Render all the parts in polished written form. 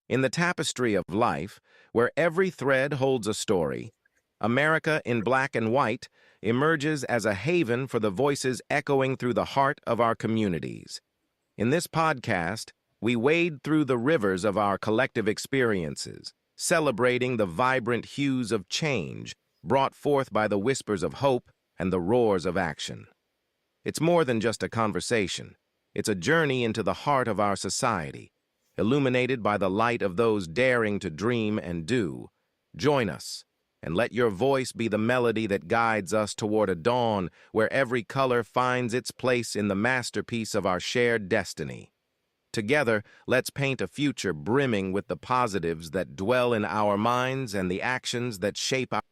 In the tapestry of life, where every thread holds a story, America in Black and White emerges as a haven for the voices echoing through the heart of our communities. In this podcast, we wade through the rivers of our collective experiences, celebrating the vibrant hues of change brought forth by the whispers of hope and the roars of action. It's more than just a conversation. It's a journey into the heart of our society, illuminated by the light of those daring to dream and do. Join us, and let your voice be the melody that guides us toward a dawn where every color finds its place in the masterpiece of our shared destiny. Together, let's paint a future brimming with the positives that dwell in our minds and the actions that shape our...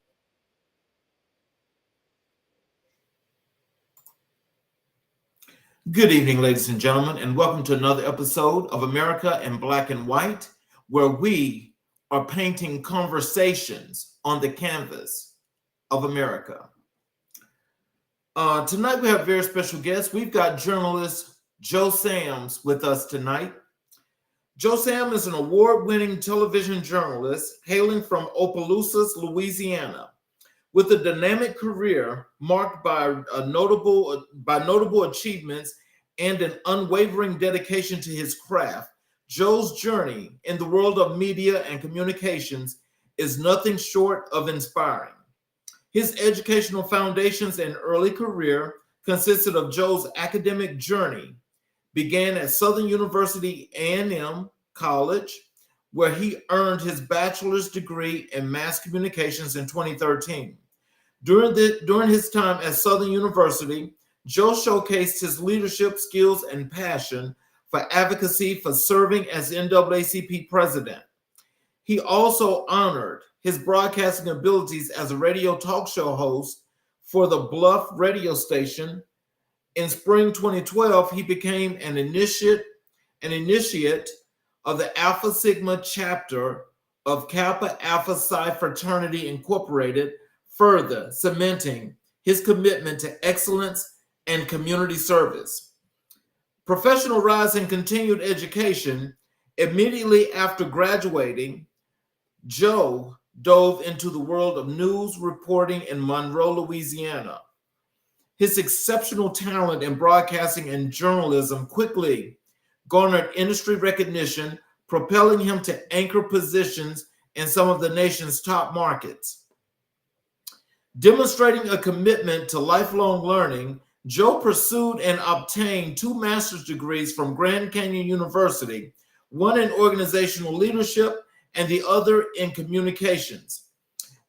Good evening, ladies and gentlemen, and welcome to another episode of America in Black and White, where we are painting conversations on the canvas of America. Tonight we have a very special guest. We've got journalist Joe Sams with us tonight. Joe Sams is an award-winning television journalist hailing from Opelousas, Louisiana, with a dynamic career marked by notable achievements and an unwavering dedication to his craft. Joe's journey in the world of media and communications is nothing short of inspiring. His educational foundations and early career consisted of Joe's academic journey, began at Southern University A&M College, where he earned his bachelor's degree in mass communications in 2013. During his time at Southern University, Joe showcased his leadership skills and passion for advocacy for serving as NAACP president. He also honored his broadcasting abilities as a radio talk show host for the Bluff radio station. In spring 2012, he became an initiate of the Alpha Sigma chapter of Kappa Alpha Psi Fraternity Incorporated, further cementing his commitment to excellence and community service. Professional rise and continued education. Immediately after graduating, Joe dove into the world of news reporting in Monroe, Louisiana. His exceptional talent in broadcasting and journalism quickly garnered industry recognition, propelling him to anchor positions in some of the nation's top markets. Demonstrating a commitment to lifelong learning, Joe pursued and obtained 2 master's degrees from Grand Canyon University, one in organizational leadership and the other in communications.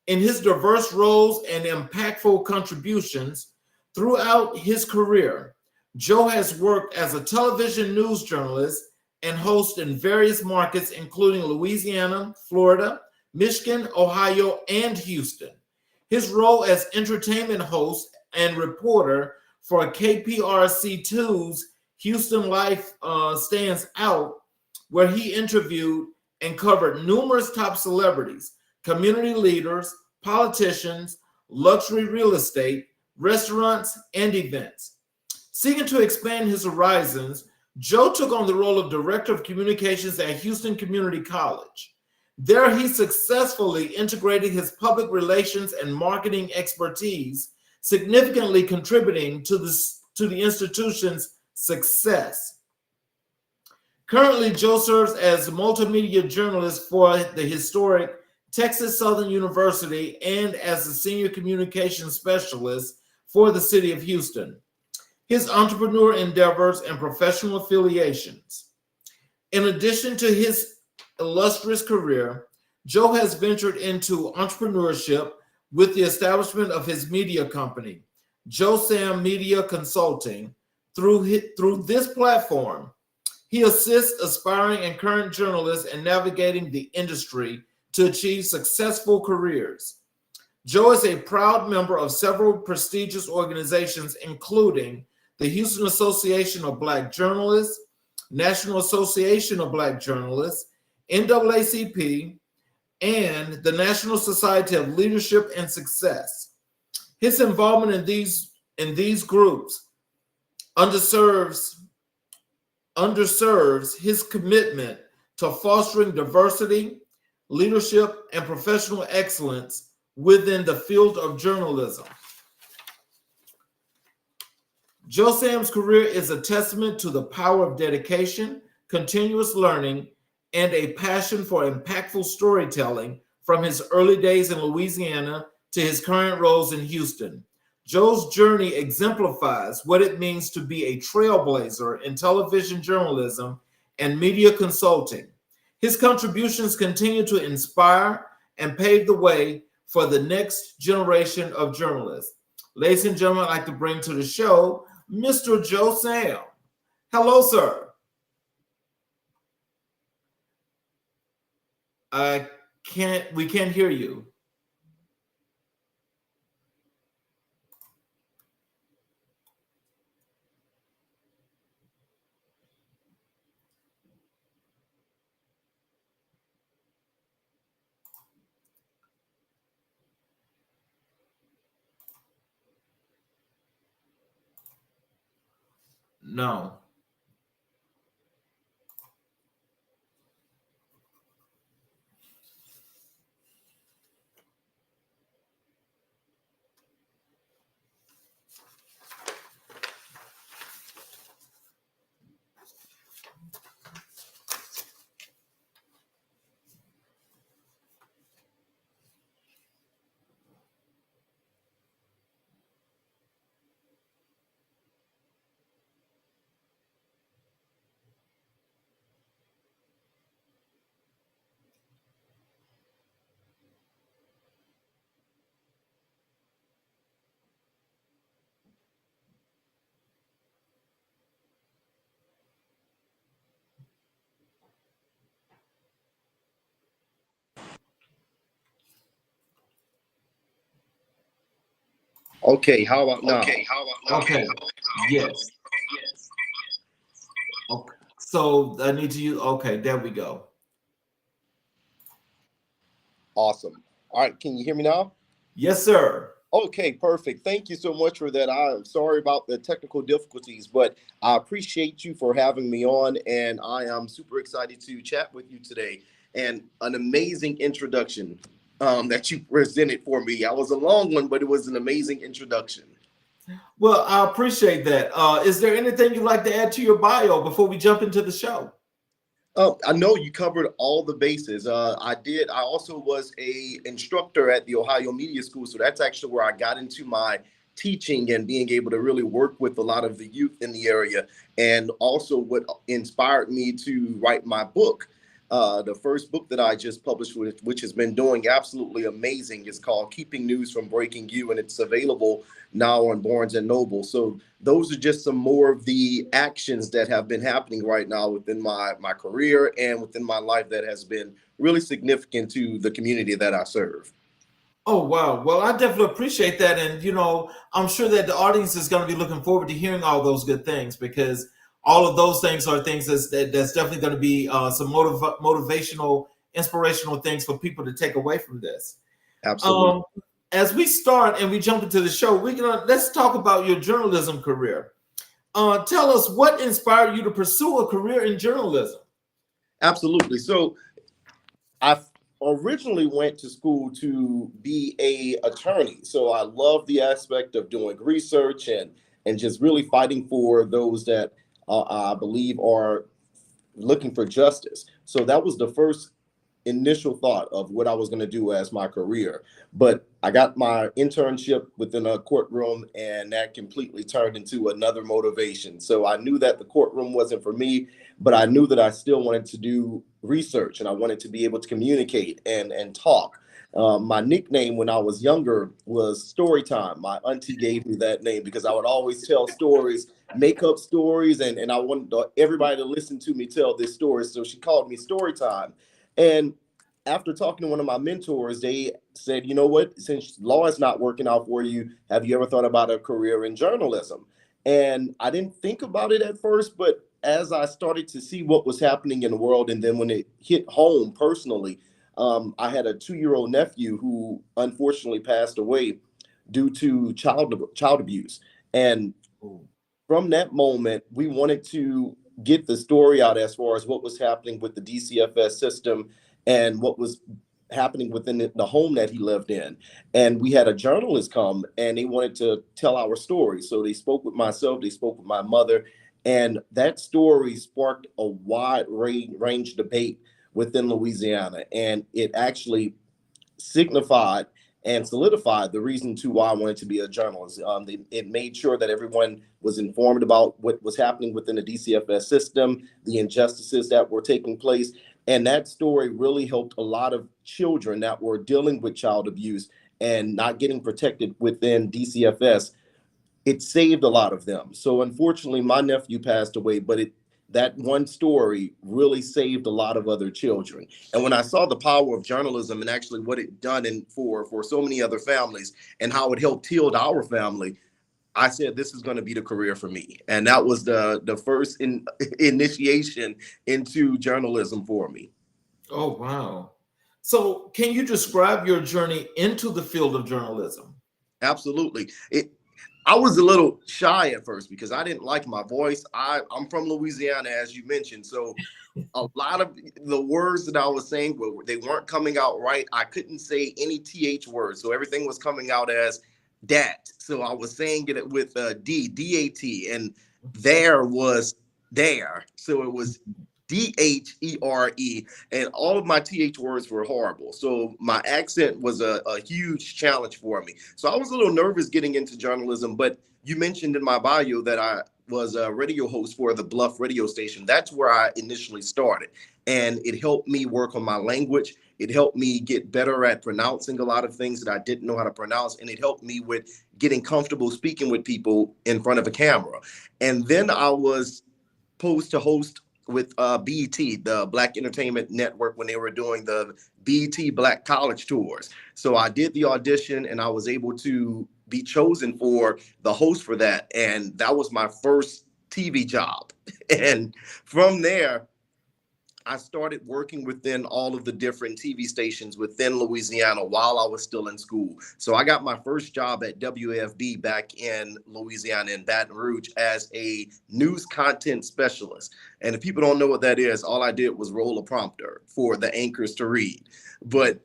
In his diverse roles and impactful contributions throughout his career, Joe has worked as a television news journalist and host in various markets, including Louisiana, Florida, Michigan, Ohio, and Houston. His role as entertainment host and reporter for KPRC2's Houston Life stands out, where he interviewed and covered numerous top celebrities, community leaders, politicians, luxury real estate, restaurants, and events. Seeking to expand his horizons, Joe took on the role of Director of Communications at Houston Community College. There, he successfully integrated his public relations and marketing expertise, significantly contributing to the institution's success. Currently, Joe serves as a multimedia journalist for the historic Texas Southern University and as a senior communications specialist for the city of Houston. His entrepreneur endeavors and professional affiliations. In addition to his illustrious career, Joe has ventured into entrepreneurship with the establishment of his media company, Joe Sam Media Consulting. Through this platform, he assists aspiring and current journalists in navigating the industry to achieve successful careers. Joe is a proud member of several prestigious organizations, including the Houston Association of Black Journalists, National Association of Black Journalists, NAACP, and the National Society of Leadership and Success. His involvement in these groups underserves his commitment to fostering diversity, leadership, and professional excellence within the field of journalism. Joe Sam's career is a testament to the power of dedication, continuous learning, and a passion for impactful storytelling from his early days in Louisiana to his current roles in Houston. Joe's journey exemplifies what it means to be a trailblazer in television journalism and media consulting. His contributions continue to inspire and pave the way for the next generation of journalists. Ladies and gentlemen, I'd like to bring to the show Mr. Joe Sam. Hello, sir. We can't hear you. No. Okay, how about now? Okay. Yes. Okay. So I need to use. Okay, there we go. Awesome. All right, can you hear me now? Yes, sir. Okay, perfect. Thank you so much for that. I'm sorry about the technical difficulties, but I appreciate you for having me on, and I am super excited to chat with you today. And an amazing introduction that you presented for me. I was a long one, but it was an amazing introduction. Well, I appreciate that. Is there anything you'd like to add to your bio before we jump into the show? I know you covered all the bases. I did. I also was a instructor at the Ohio Media School, so that's actually where I got into my teaching and being able to really work with a lot of the youth in the area, and also what inspired me to write my book. The first book that I just published, which has been doing absolutely amazing, is called Keeping News from Breaking You, and it's available now on Barnes and Noble. So those are just some more of the actions that have been happening right now within my career and within my life that has been really significant to the community that I serve. Oh, wow. Well, I definitely appreciate that. And, I'm sure that the audience is going to be looking forward to hearing all those good things, because all of those things are things that's definitely going to be some motivational, inspirational things for people to take away from this. Absolutely. As we start and we jump into the show, let's talk about your journalism career. Tell us what inspired you to pursue a career in journalism. Absolutely. So I originally went to school to be a attorney. So I love the aspect of doing research and just really fighting for those that I believe are looking for justice. So that was the first initial thought of what I was going to do as my career. But I got my internship within a courtroom, and that completely turned into another motivation. So I knew that the courtroom wasn't for me, but I knew that I still wanted to do research, and I wanted to be able to communicate and talk. My nickname when I was younger was Storytime. My auntie gave me that name because I would always tell stories, make up stories, and I wanted everybody to listen to me tell this story. So she called me Storytime. And after talking to one of my mentors, they said, you know what, since law is not working out for you, have you ever thought about a career in journalism? And I didn't think about it at first, but as I started to see what was happening in the world, and then when it hit home personally, I had a 2-year-old nephew who unfortunately passed away due to child abuse. And from that moment, we wanted to get the story out as far as what was happening with the DCFS system and what was happening within the home that he lived in. And we had a journalist come and they wanted to tell our story. So they spoke with myself, they spoke with my mother, and that story sparked a wide range debate within Louisiana. And it actually signified and solidified the reason to why I wanted to be a journalist. It made sure that everyone was informed about what was happening within the DCFS system, the injustices that were taking place. And that story really helped a lot of children that were dealing with child abuse and not getting protected within DCFS. It saved a lot of them. So unfortunately, my nephew passed away, but that one story really saved a lot of other children. And when I saw the power of journalism and actually what it done for so many other families and how it helped heal our family, I said, this is going to be the career for me. And that was the first initiation into journalism for me. Oh, wow. So can you describe your journey into the field of journalism? Absolutely. I was a little shy at first because I didn't like my voice. I'm from Louisiana, as you mentioned. So a lot of the words that I was saying, they weren't coming out right. I couldn't say any TH words. So everything was coming out as dat. So I was saying it with D-A-T, and there was there. So it was D-H-E-R-E, and all of my TH words were horrible. So my accent was a huge challenge for me. So I was a little nervous getting into journalism, but you mentioned in my bio that I was a radio host for the Bluff radio station. That's where I initially started. And it helped me work on my language. It helped me get better at pronouncing a lot of things that I didn't know how to pronounce. And it helped me with getting comfortable speaking with people in front of a camera. And then I was posed to host with BET, the Black Entertainment Network, when they were doing the BET Black College Tours. So I did the audition and I was able to be chosen for the host for that. And that was my first TV job. And from there, I started working within all of the different TV stations within Louisiana while I was still in school. So I got my first job at WAFB back in Louisiana in Baton Rouge as a news content specialist. And if people don't know what that is, all I did was roll a prompter for the anchors to read. But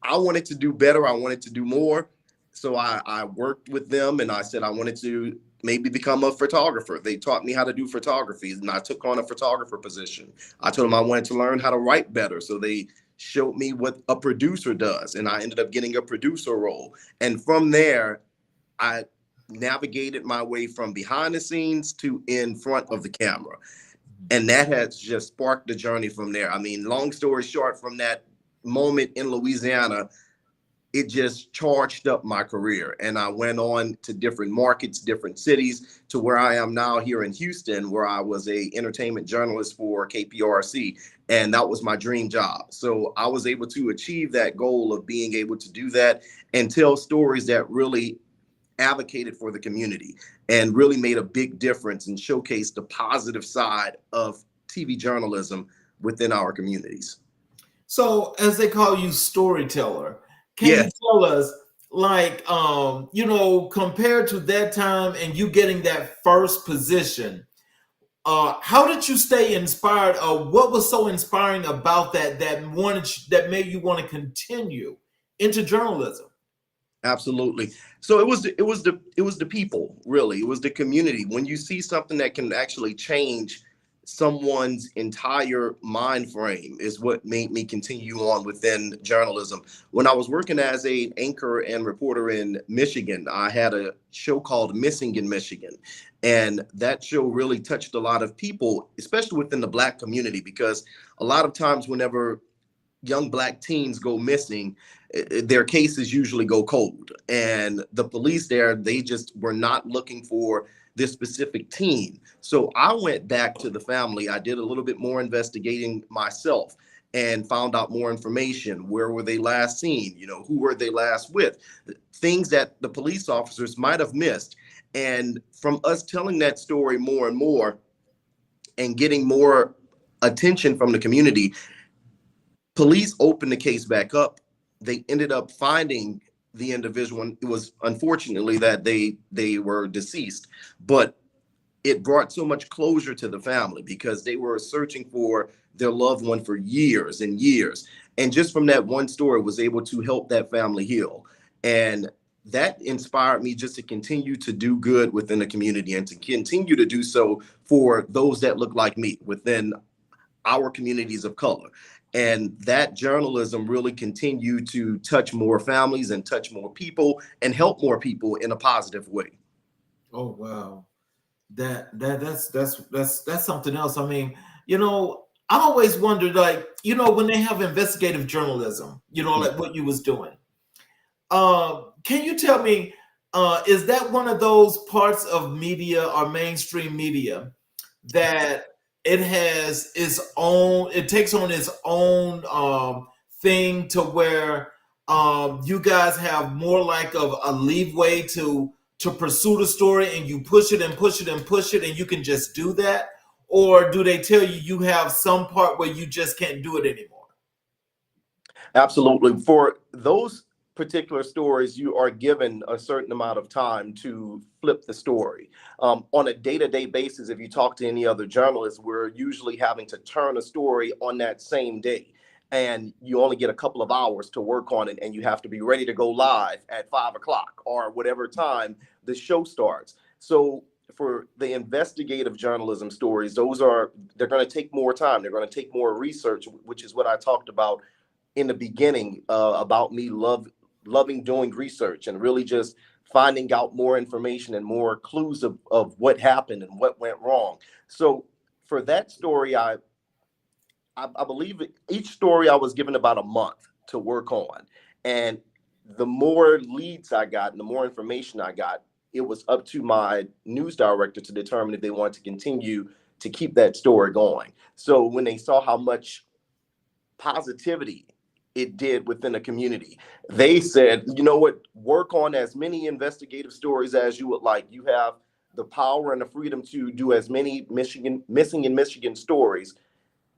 I wanted to do better. I wanted to do more. So I worked with them and I said I wanted to maybe become a photographer. They taught me how to do photography and I took on a photographer position. I told them I wanted to learn how to write better. So they showed me what a producer does. And I ended up getting a producer role. And from there, I navigated my way from behind the scenes to in front of the camera. And that has just sparked the journey from there. I mean, long story short, from that moment in Louisiana, it just charged up my career. And I went on to different markets, different cities, to where I am now here in Houston, where I was a entertainment journalist for KPRC. And that was my dream job. So I was able to achieve that goal of being able to do that and tell stories that really advocated for the community and really made a big difference and showcased the positive side of TV journalism within our communities. So as they call you storyteller, can you tell us, like, compared to that time and you getting that first position, how did you stay inspired? What was so inspiring about that made you want to continue into journalism? Absolutely. So it was the people, really. It was the community. When you see something that can actually change someone's entire mind frame is what made me continue on within journalism. When I was working as an anchor and reporter in Michigan, I had a show called Missing in Michigan. And that show really touched a lot of people, especially within the Black community, because a lot of times whenever young Black teens go missing, their cases usually go cold. And the police there, they just were not looking for this specific teen. So I went back to the family. I did a little bit more investigating myself and found out more information. Where were they last seen? Who were they last with? Things that the police officers might have missed. And from us telling that story more and more and getting more attention from the community, police opened the case back up. They ended up finding the individual. It was unfortunately that they were deceased, but it brought so much closure to the family because they were searching for their loved one for years and years. And just from that one story was able to help that family heal. And that inspired me just to continue to do good within the community and to continue to do so for those that look like me within our communities of color. And that journalism really continued to touch more families and touch more people and help more people in a positive way. Oh wow. That's something else. I mean, you know, I always wondered, like, you know, when they have investigative journalism, you know, like what you was doing. Can you tell me, is that one of those parts of media or mainstream media that it has its own, it takes on its own thing to where you guys have more like of a leeway to pursue the story and you push it and push it and push it and you can just do that? Or do they tell you you have some part where you just can't do it anymore? Absolutely. For those particular stories, you are given a certain amount of time to flip the story. On a day-to-day basis, if you talk to any other journalists, we're usually having to turn a story on that same day. And you only get a couple of hours to work on it, and you have to be ready to go live at 5 o'clock or whatever time the show starts. So for the investigative journalism stories, they're going to take more time. They're going to take more research, which is what I talked about in the beginning about me loving doing research and really just finding out more information and more clues of what happened and what went wrong. So for that story, I believe each story I was given about a month to work on. And the more leads I got and the more information I got, it was up to my news director to determine if they wanted to continue to keep that story going. So when they saw how much positivity it did within the community, they said, you know what, work on as many investigative stories as you would like. You have the power and the freedom to do as many missing in Michigan stories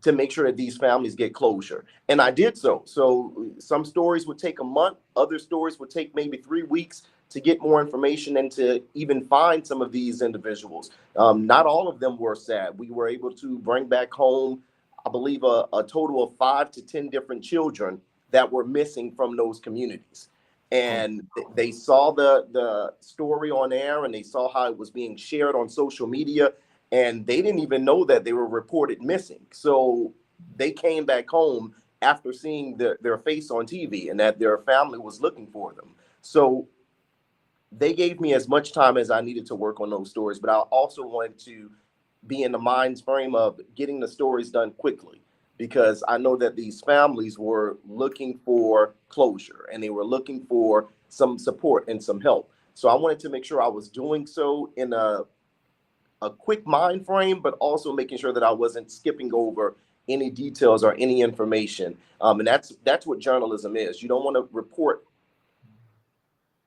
to make sure that these families get closure. And I did so. So some stories would take a month, other stories would take maybe 3 weeks to get more information and to even find some of these individuals. Not all of them were sad. We were able to bring back home, I believe, a total of 5 to 10 different children that were missing from those communities. And they saw the story on air and they saw how it was being shared on social media, and they didn't even know that they were reported missing. So they came back home after seeing their face on TV and that their family was looking for them. So they gave me as much time as I needed to work on those stories, but I also wanted to be in the mind frame of getting the stories done quickly, because I know that these families were looking for closure and they were looking for some support and some help. So I wanted to make sure I was doing so in a quick mind frame, but also making sure that I wasn't skipping over any details or any information. And that's what journalism is. You don't want to report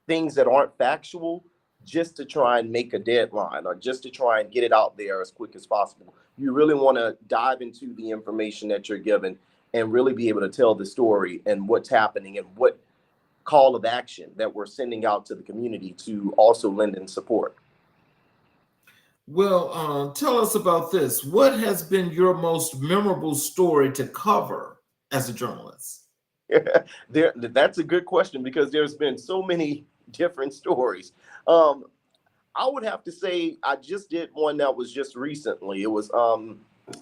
things that aren't factual just to try and make a deadline or just to try and get it out there as quick as possible. You really want to dive into the information that you're given and really be able to tell the story and what's happening and what call of action that we're sending out to the community to also lend in support. Well, tell us about this. What has been your most memorable story to cover as a journalist? That's a good question because there's been so many different stories. I would have to say I just did one that was just recently. It was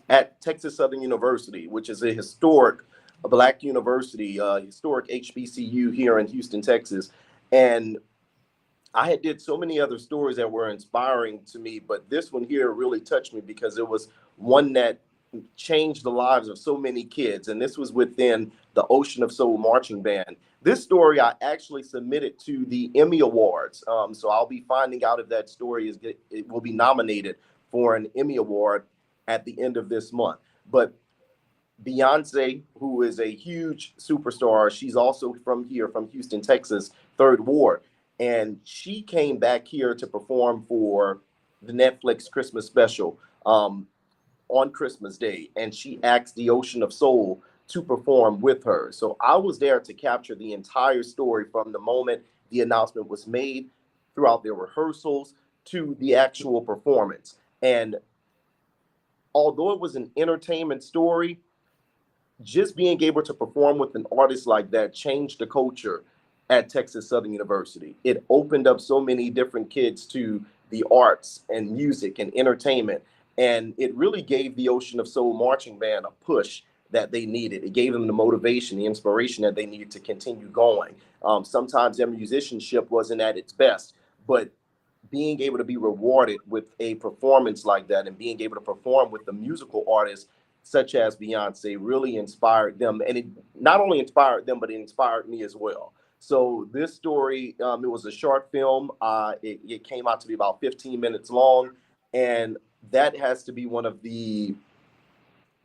at Texas Southern University, which is a historic Black university, historic HBCU here in Houston, Texas. And I had did so many other stories that were inspiring to me, but this one here really touched me because it was one that changed the lives of so many kids. And this was within the Ocean of Soul Marching Band. This story I actually submitted to the Emmy Awards. So I'll be finding out if that story it will be nominated for an Emmy Award at the end of this month. But Beyonce, who is a huge superstar, she's also from here, from Houston, Texas, Third Ward. And she came back here to perform for the Netflix Christmas special on Christmas Day. And she asked the Ocean of Soul to perform with her. So I was there to capture the entire story from the moment the announcement was made throughout their rehearsals to the actual performance. And although it was an entertainment story, just being able to perform with an artist like that changed the culture at Texas Southern University. It opened up so many different kids to the arts and music and entertainment. And it really gave the Ocean of Soul marching band a push that they needed. It gave them the motivation, the inspiration that they needed to continue going. Sometimes their musicianship wasn't at its best, but being able to be rewarded with a performance like that and being able to perform with the musical artists such as Beyonce really inspired them. And it not only inspired them, but it inspired me as well. So this story, it was a short film. It came out to be about 15 minutes long. And that has to be one of the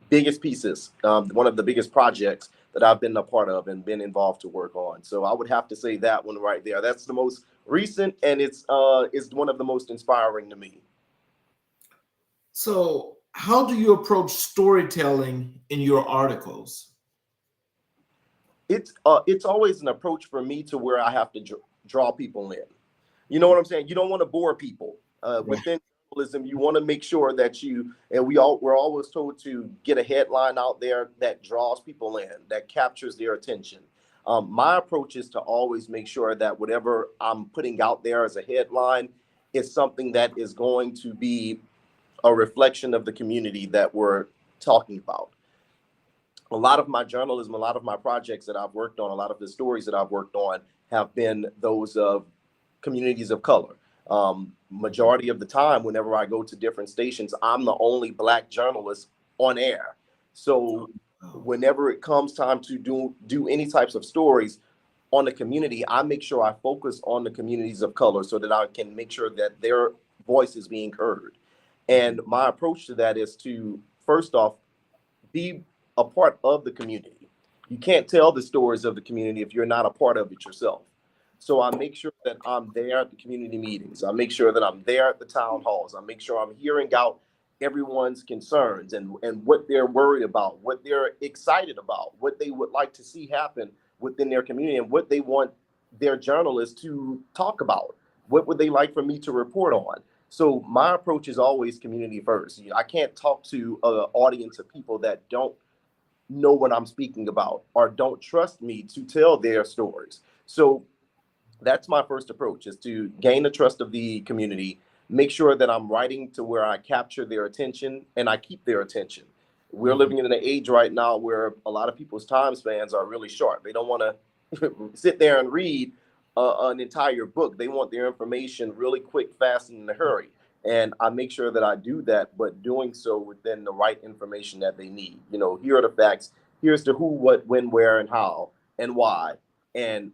biggest pieces, one of the biggest projects that I've been a part of and been involved to work on. So I would have to say that one right there. That's the most recent, and it's one of the most inspiring to me. So how do you approach storytelling in your articles? It's always an approach for me to where I have to draw people in. You know what I'm saying? You don't want to bore people. Within journalism, you want to make sure that we're always told to get a headline out there that draws people in, that captures their attention. My approach is to always make sure that whatever I'm putting out there as a headline is something that is going to be a reflection of the community that we're talking about. A lot of my journalism, a lot of my projects that I've worked on, a lot of the stories that I've worked on have been those of communities of color. Majority of the time, whenever I go to different stations, I'm the only Black journalist on air. So whenever it comes time to do any types of stories on the community, I make sure I focus on the communities of color so that I can make sure that their voice is being heard. And my approach to that is to, first off, be a part of the community. You can't tell the stories of the community if you're not a part of it yourself. So I make sure that I'm there at the community meetings. I make sure that I'm there at the town halls. I make sure I'm hearing out everyone's concerns and what they're worried about, what they're excited about, what they would like to see happen within their community, and what they want their journalists to talk about. What would they like for me to report on? So my approach is always community first. I can't talk to an audience of people that don't know what I'm speaking about or don't trust me to tell their stories. So that's my first approach, is to gain the trust of the community, make sure that I'm writing to where I capture their attention and I keep their attention. We're living in an age right now where a lot of people's time spans are really short. They don't want to sit there and read an entire book. They want their information really quick, fast, and in a hurry. And I make sure that I do that, but doing so within the right information that they need. Here are the facts. Here's the who, what, when, where, and how, and why, and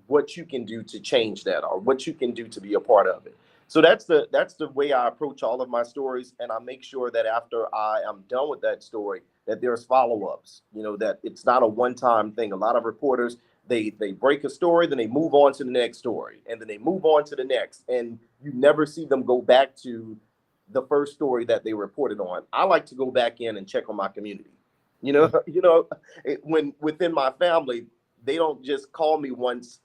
what you can do to change that, or what you can do to be a part of it. So that's the way I approach all of my stories. And I make sure that after I am done with that story, that there's follow-ups, that it's not a one-time thing. A lot of reporters, they break a story, then they move on to the next story, and then they move on to the next. And you never see them go back to the first story that they reported on. I like to go back in and check on my community. When within my family, they don't just call me once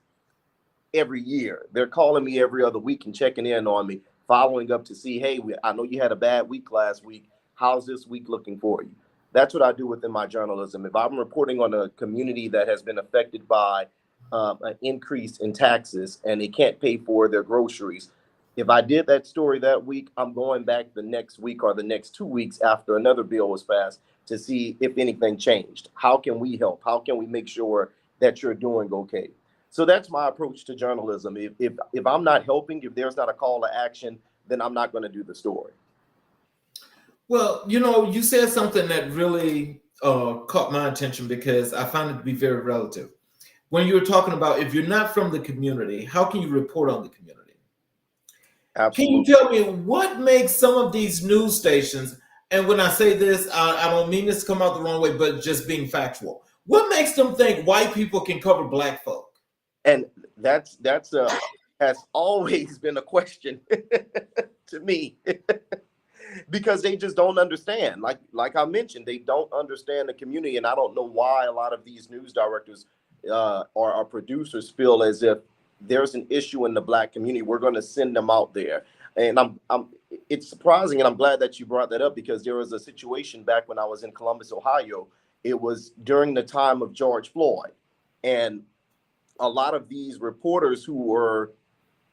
every year. They're calling me every other week and checking in on me, following up to see, hey, I know you had a bad week last week. How's this week looking for you? That's what I do within my journalism. If I'm reporting on a community that has been affected by an increase in taxes and they can't pay for their groceries, if I did that story that week, I'm going back the next week or the next 2 weeks after another bill was passed to see if anything changed. How can we help? How can we make sure that you're doing okay? So that's my approach to journalism. If I'm not helping, if there's not a call to action, then I'm not going to do the story. Well, you said something that really caught my attention because I found it to be very relative. When you were talking about if you're not from the community, how can you report on the community? Absolutely. Can you tell me what makes some of these news stations, and when I say this, I don't mean this to come out the wrong way, but just being factual. What makes them think white people can cover Black folk? And that's has always been a question to me. Because they just don't understand. Like I mentioned, they don't understand the community, and I don't know why a lot of these news directors or producers feel as if there's an issue in the Black community, we're going to send them out there. And it's surprising, and I'm glad that you brought that up, because there was a situation back when I was in Columbus, Ohio. It was during the time of George Floyd, and a lot of these reporters who were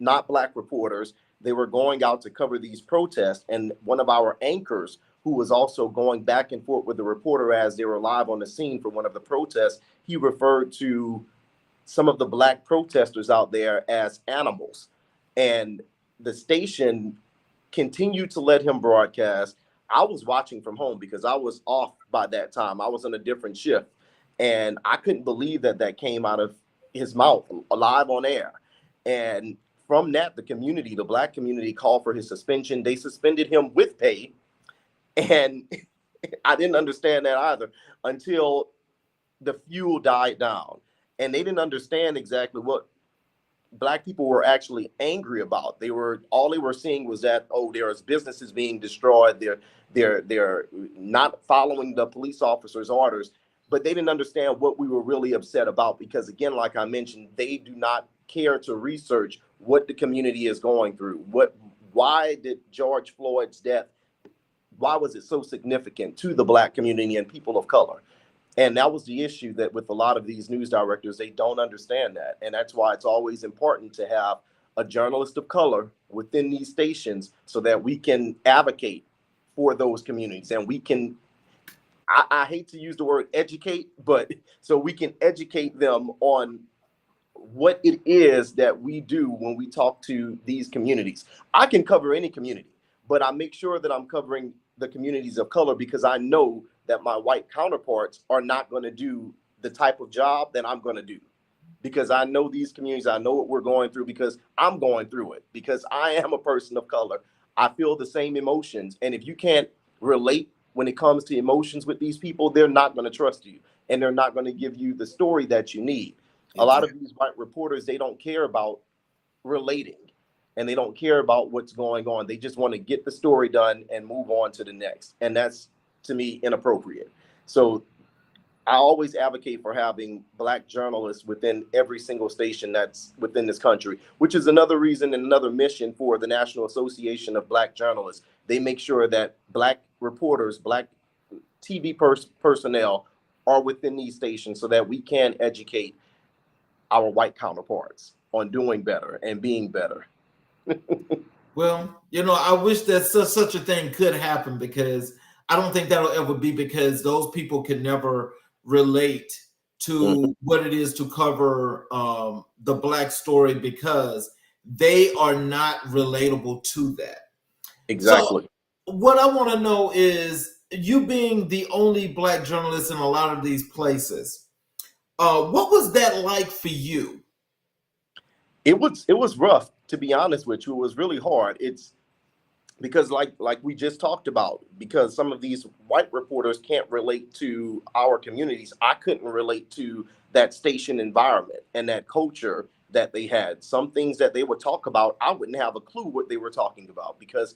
not Black reporters, they were going out to cover these protests. And one of our anchors, who was also going back and forth with the reporter as they were live on the scene for one of the protests, he referred to some of the Black protesters out there as animals. And the station continued to let him broadcast. I was watching from home because I was off by that time. I was on a different shift. And I couldn't believe that that came out of his mouth live on air. And from that, the community, the Black community, called for his suspension. They suspended him with pay. And I didn't understand that either until the fuel died down. And they didn't understand exactly what Black people were actually angry about. All they were seeing was that, oh, there's businesses being destroyed. They're not following the police officers' orders. But they didn't understand what we were really upset about, because, again, like I mentioned, they do not care to research what the community is going through. Why did George Floyd's death, why was it so significant to the Black community and people of color? And that was the issue, that with a lot of these news directors, they don't understand that. And that's why it's always important to have a journalist of color within these stations, so that we can advocate for those communities. And we can, I hate to use the word educate, but so we can educate them on what it is that we do when we talk to these communities. I can cover any community, but I make sure that I'm covering the communities of color, because I know that my white counterparts are not going to do the type of job that I'm going to do, because I know these communities. I know what we're going through, because I'm going through it, because I am a person of color. I feel the same emotions. And if you can't relate when it comes to emotions with these people, they're not going to trust you, and they're not going to give you the story that you need. A lot of these white reporters, they don't care about relating, and they don't care about what's going on. They just want to get the story done and move on to the next. And that's, to me, inappropriate. So I always advocate for having Black journalists within every single station that's within this country, which is another reason and another mission for the National Association of Black Journalists. They make sure that Black reporters, Black TV personnel are within these stations, so that we can educate our white counterparts on doing better and being better. Well, I wish that such a thing could happen, because I don't think that'll ever be, because those people can never relate to what it is to cover the Black story, because they are not relatable to that. Exactly. So what I want to know is, you being the only Black journalist in a lot of these places, what was that like for you? It was rough, to be honest with you. It was really hard. It's because like we just talked about, because some of these white reporters can't relate to our communities. I couldn't relate to that station environment and that culture that they had. Some things that they would talk about, I wouldn't have a clue what they were talking about, because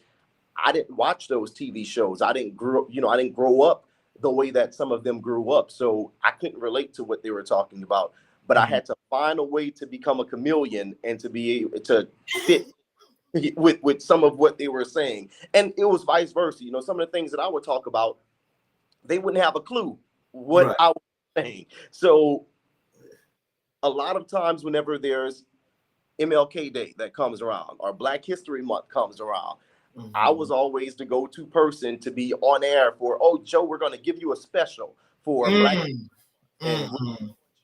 I didn't watch those TV shows. I didn't grow up the way that some of them grew up. So I couldn't relate to what they were talking about. But I had to find a way to become a chameleon and to be able to fit with some of what they were saying. And it was vice versa. Some of the things that I would talk about, they wouldn't have a clue what I was saying. So a lot of times, whenever there's MLK Day that comes around, or Black History Month comes around, I was always the go-to person to be on air for, oh, Joe, we're going to give you a special for Black and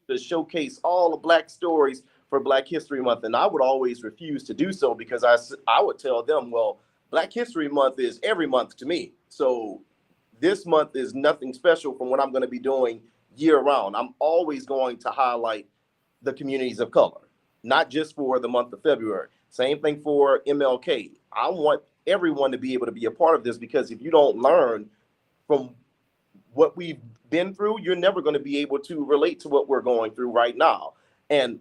to showcase all the Black stories for Black History Month. And I would always refuse to do so, because I would tell them, well, Black History Month is every month to me. So this month is nothing special from what I'm going to be doing year round. I'm always going to highlight the communities of color, not just for the month of February. Same thing for MLK. I want everyone to be able to be a part of this, because if you don't learn from what we've been through, you're never going to be able to relate to what we're going through right now. And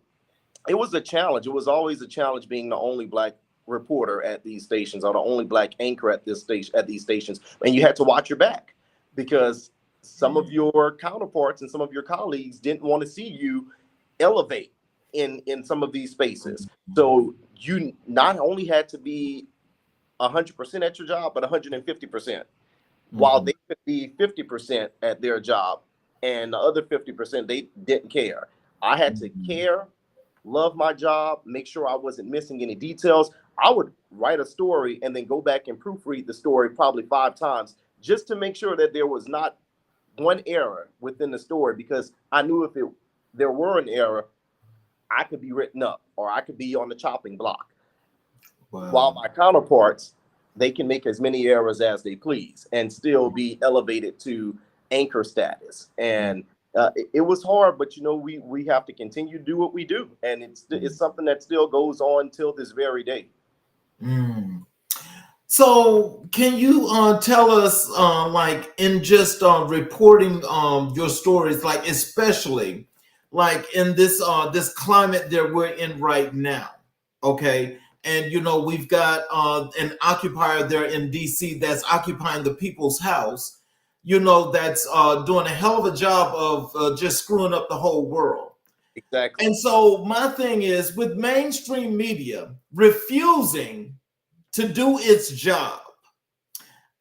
it was a challenge. It was always a challenge being the only Black reporter at these stations, or the only Black anchor at these stations. And you had to watch your back, because some of your counterparts and some of your colleagues didn't want to see you elevate in some of these spaces. So you not only had to be 100% at your job, but 150%. While Mhm. they could be 50% at their job and the other 50% they didn't care. I had to Mhm. care, love my job, make sure I wasn't missing any details. I would write a story and then go back and proofread the story probably 5 times just to make sure that there was not one error within the story, because I knew if there were an error, I could be written up or I could be on the chopping block. While Wow. my counterparts, they can make as many errors as they please and still be elevated to anchor status. And it was hard, but we have to continue to do what we do, and it's something that still goes on till this very day. Mm. So, can you tell us, like, in just reporting your stories, like, especially like in this climate that we're in right now, okay? And we've got an occupier there in D.C. that's occupying the people's house, that's doing a hell of a job of just screwing up the whole world. Exactly. And so, my thing is with mainstream media refusing to do its job.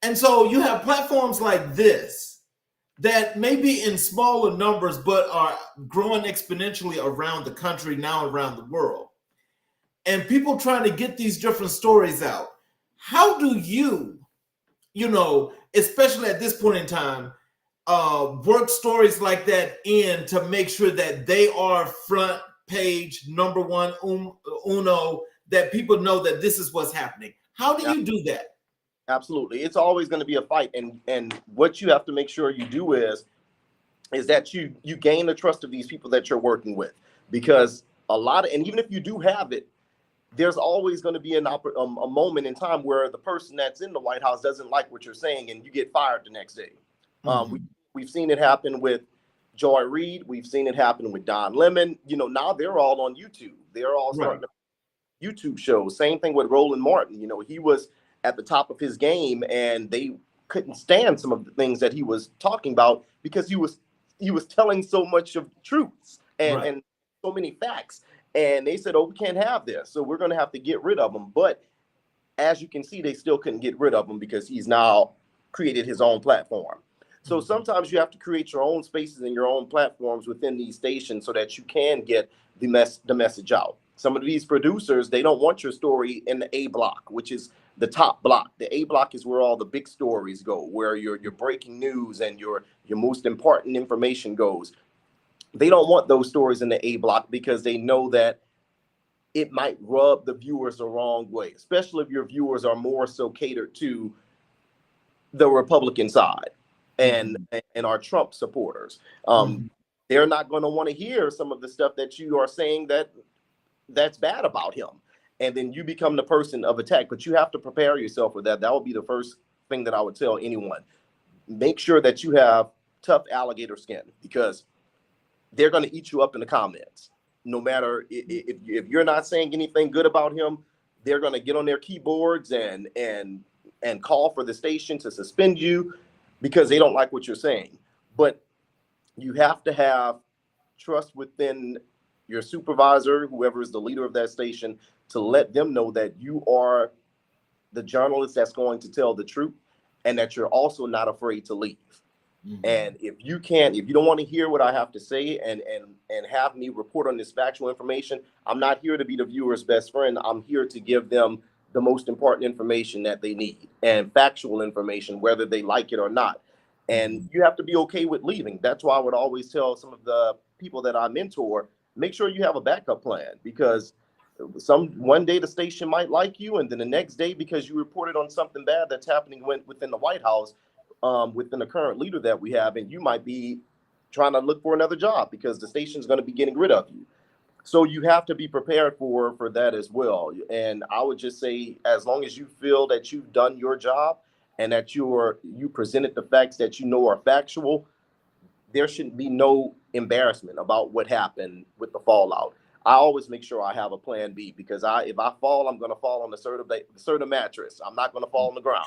And so you have platforms like this that may be in smaller numbers, but are growing exponentially around the country, now around the world. And people trying to get these different stories out. How do especially at this point in time, work stories like that in to make sure that they are front page, number one, uno, that people know that this is what's happening? How do Yeah, you do that? absolutely. It's always going to be a fight, and what you have to make sure you do is that you gain the trust of these people that you're working with, because and even if you do have it, there's always going to be a moment in time where the person that's in the White House doesn't like what you're saying and you get fired the next day. Mhm. We've seen it happen with Joy Reid. We've seen it happen with Don Lemon. Now they're all on YouTube. They're all Right. starting to YouTube shows. Same thing with Roland Martin. He was at the top of his game, and they couldn't stand some of the things that he was talking about because he was telling so much of truths and Right. and so many facts. And they said, "Oh, we can't have this, so we're going to have to get rid of him." But as you can see, they still couldn't get rid of him because he's now created his own platform. So Mhm. sometimes you have to create your own spaces and your own platforms within these stations so that you can get the message out. Some of these producers, they don't want your story in the A block, which is the top block. The A block is where all the big stories go, where your breaking news and your most important information goes. They don't want those stories in the A block because they know that it might rub the viewers the wrong way, especially if your viewers are more so catered to the Republican side and Mhm. and our Trump supporters. Um, Mhm. they're not going to want to hear some of the stuff that you are saying that's bad about him, and then you become the person of attack. But you have to prepare yourself for that. That would be the first thing that I would tell anyone. Make sure that you have tough alligator skin, because they're going to eat you up in the comments. No matter if you're not saying anything good about him, they're going to get on their keyboards and call for the station to suspend you because they don't like what you're saying. But you have to have trust within your supervisor, whoever is the leader of that station, to let them know that you are the journalist that's going to tell the truth and that you're also not afraid to leave. Mhm. And if you don't want to hear what I have to say and have me report on this factual information, I'm not here to be the viewer's best friend. I'm here to give them the most important information that they need, and factual information, whether they like it or not. And Mhm. you have to be okay with leaving. That's why I would always tell some of the people that I mentor, make sure you have a backup plan, because one day the station might like you, and then the next day, because you reported on something bad that's happening within the White House, within the current leader that we have, and you might be trying to look for another job because the station's going to be getting rid of you. So you have to be prepared for that as well. And I would just say, as long as you feel that you've done your job and that you presented the facts that you know are factual, there shouldn't be no embarrassment about what happened with the fallout. I always make sure I have a plan B, because if I fall, I'm going to fall on the Serta mattress. I'm not going to fall on the ground.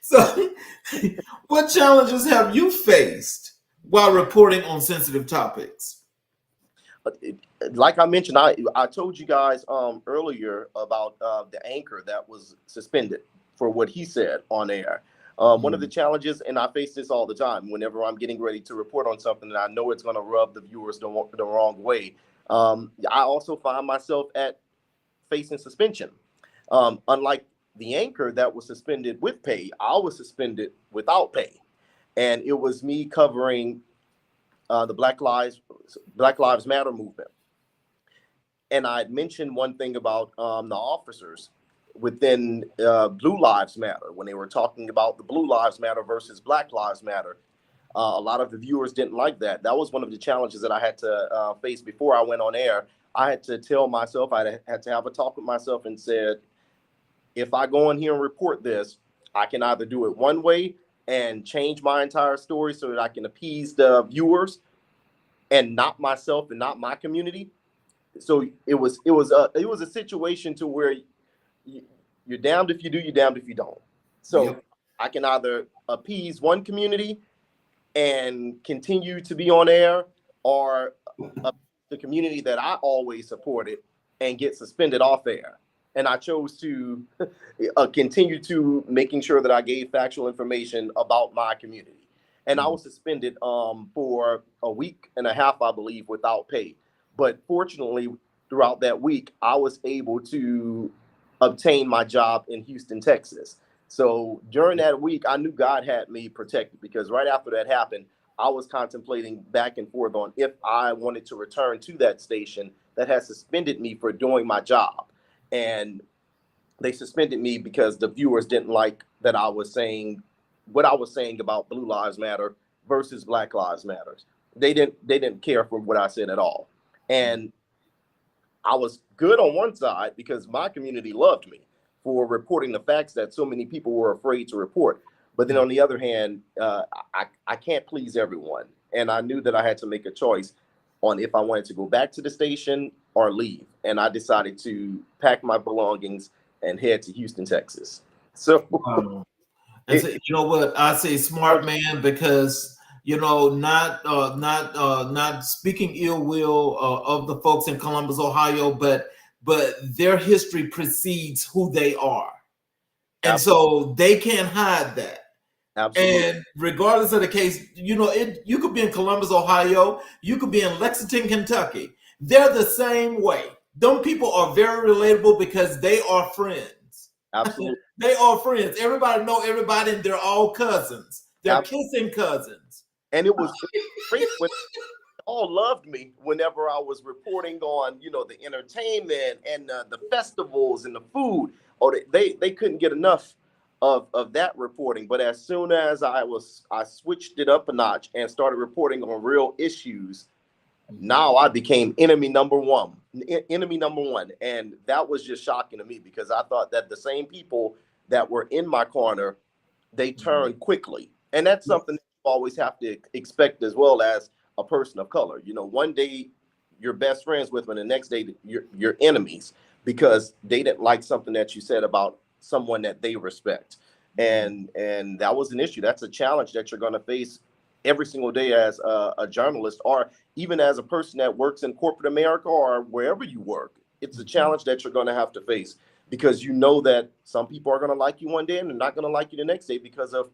So, what challenges have you faced while reporting on sensitive topics? like I mentioned, I told you guys earlier about the anchor that was suspended for what he said on air. One of the challenges, and I face this all the time whenever I'm getting ready to report on something that I know it's going to rub the viewers the wrong way. I also find myself at facing suspension. Unlike the anchor that was suspended with pay, I was suspended without pay, and it was me covering the Black Lives Matter movement. And I had mentioned one thing about the officers within Blue Lives Matter when they were talking about the Blue Lives Matter versus Black Lives Matter. A lot of the viewers didn't like that. That was one of the challenges that I had to face before I went on air. I had to tell myself, I had to have a talk with myself and said, if I go in here and report this, I can either do it one way and change my entire story so that I can appease the viewers and not myself and not my community. So it was a situation to where you're damned if you do, you're damned if you don't. So yep. I can either appease one community and continue to be on air, or the community that I always supported and get suspended off air. And I chose to continue to making sure that I gave factual information about my community. And I was suspended for a week and a half, I believe, without pay. But fortunately, throughout that week, I was able to obtain my job in Houston, Texas. So during that week, I knew God had me protected, because right after that happened, I was contemplating back and forth on if I wanted to return to that station that had suspended me for doing my job. And they suspended me because the viewers didn't like that I was saying what I was saying about Blue Lives Matter versus Black Lives Matter. They didn't care for what I said at all. And I was good on one side because my community loved me for reporting the facts that so many people were afraid to report. But then on the other hand, I can't please everyone. And I knew that I had to make a choice on if I wanted to go back to the station or leave. And I decided to pack my belongings and head to Houston, Texas. So, and so, you know what, I say smart man, because not speaking ill will of the folks in Columbus, Ohio, but their history precedes who they are. And Absolutely. So they can't hide that. Absolutely. And regardless of the case, you could be in Columbus, Ohio, you could be in Lexington, Kentucky. They're the same way. Them people are very relatable because they are friends. Absolutely. They are friends. Everybody know everybody, and they're all cousins. They're kissing cousins. And it was great when all loved me whenever I was reporting on, the entertainment and the festivals and the food. Oh, they couldn't get enough of that reporting. But as soon as I switched it up a notch and started reporting on real issues, now I became enemy number one. And that was just shocking to me, because I thought that the same people that were in my corner, they turned quickly. And that's something that you always have to expect as well as a person of color. One day you're best friends with them, and the next day you're enemies because they didn't like something that you said about someone that they respect. And that was an issue. That's a challenge that you're going to face every single day as a journalist, or even as a person that works in corporate America or wherever you work. It's a challenge that you're going to have to face, because you know that some people are going to like you one day and they're not going to like you the next day because of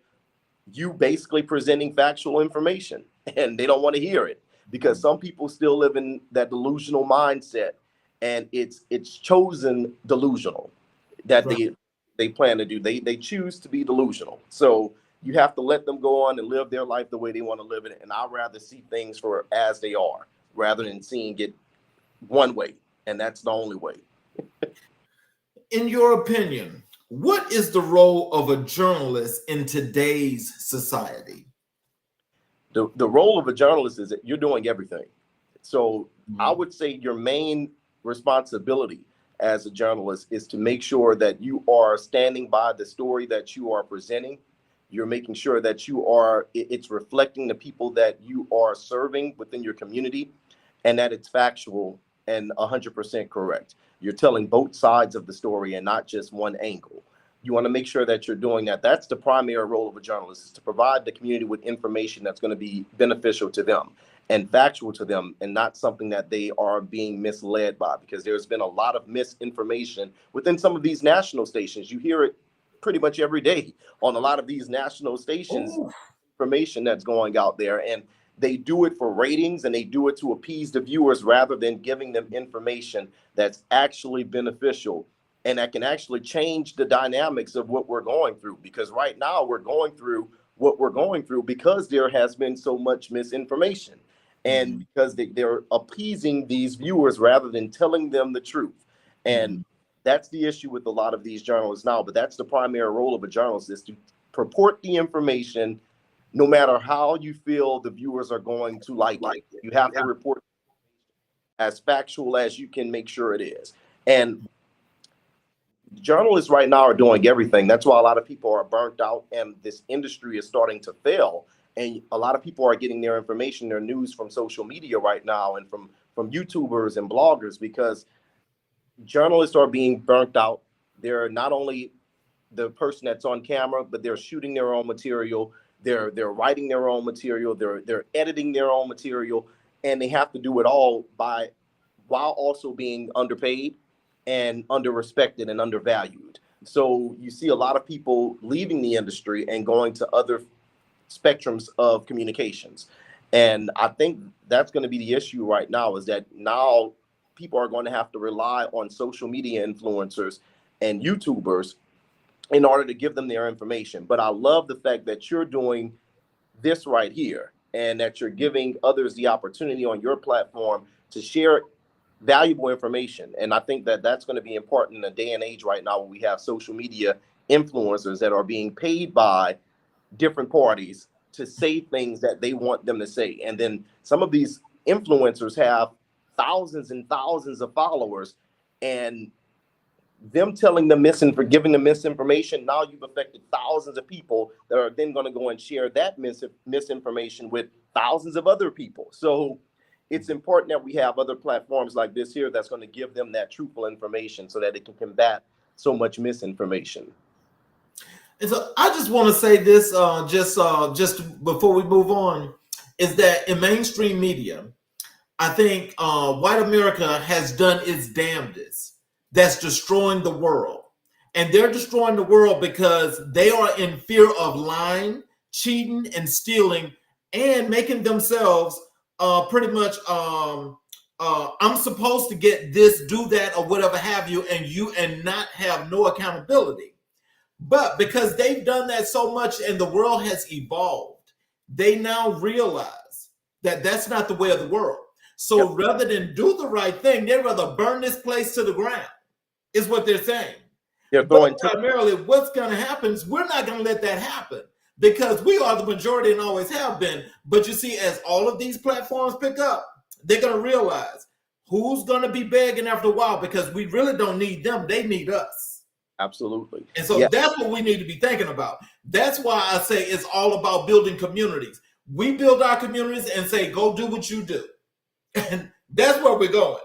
you basically presenting factual information, and they don't want to hear it because some people still live in that delusional mindset, and it's chosen delusional that right. they plan to do. They choose to be delusional. So you have to let them go on and live their life the way they want to live it. And I'd rather see things for as they are rather than seeing it one way. And that's the only way. In your opinion, what is the role of a journalist in today's society? The role of a journalist is that you're doing everything. So I would say your main responsibility as a journalist is to make sure that you are standing by the story that you are presenting. You're making sure that it's reflecting the people that you are serving within your community, and that it's factual and 100% correct. You're telling both sides of the story and not just one angle. You want to make sure that you're doing that. That's the primary role of a journalist, is to provide the community with information that's going to be beneficial to them. and factual to them, and not something that they are being misled by, because there's been a lot of misinformation within some of these national stations. You hear it pretty much every day on a lot of these national stations. Ooh. Information that's going out there, and they do it for ratings, and they do it to appease the viewers rather than giving them information that's actually beneficial and that can actually change the dynamics of what we're going through. Because right now we're going through what we're going through because there has been so much misinformation, and because they're appeasing these viewers rather than telling them the truth. And that's the issue with a lot of these journalists now. But that's the primary role of a journalist, is to purport the information, no matter how you feel the viewers are going to like it. You have to report as factual as you can make sure it is. And journalists right now are doing everything. That's why a lot of people are burnt out, and this industry is starting to fail. And a lot of people are getting their information, their news, from social media right now, and from YouTubers and bloggers, because journalists are being burnt out. They're not only the person that's on camera, but they're shooting their own material. They're writing their own material. They're editing their own material, and they have to do it all while also being underpaid and underrespected and undervalued. So you see a lot of people leaving the industry and going to other spectrums of communications. And I think that's going to be the issue right now, is that now people are going to have to rely on social media influencers and YouTubers in order to give them their information. But I love the fact that you're doing this right here, and that you're giving others the opportunity on your platform to share valuable information. And I think that that's going to be important in a day and age right now, when we have social media influencers that are being paid by different parties to say things that they want them to say. And then some of these influencers have thousands and thousands of followers, and them telling them giving them misinformation, now you've affected thousands of people that are then going to go and share that misinformation with thousands of other people. So it's important that we have other platforms like this here that's going to give them that truthful information, so that it can combat so much misinformation. And so I just want to say this, just before we move on, is that in mainstream media, I think white America has done its damnedest. That's destroying the world. And they're destroying the world because they are in fear of lying, cheating, and stealing, and making themselves pretty much I'm supposed to get this, do that, or whatever have you, and not have no accountability. But because they've done that so much and the world has evolved, they now realize that that's not the way of the world. So rather than do the right thing, they'd rather burn this place to the ground, is what they're saying. But primarily what's going to happen is we're not going to let that happen, because we are the majority and always have been. But you see, as all of these platforms pick up, they're going to realize who's going to be begging after a while, because we really don't need them. They need us. Absolutely. And so that's what we need to be thinking about. That's why I say it's all about building communities. We build our communities and say, go do what you do. And that's where we're going.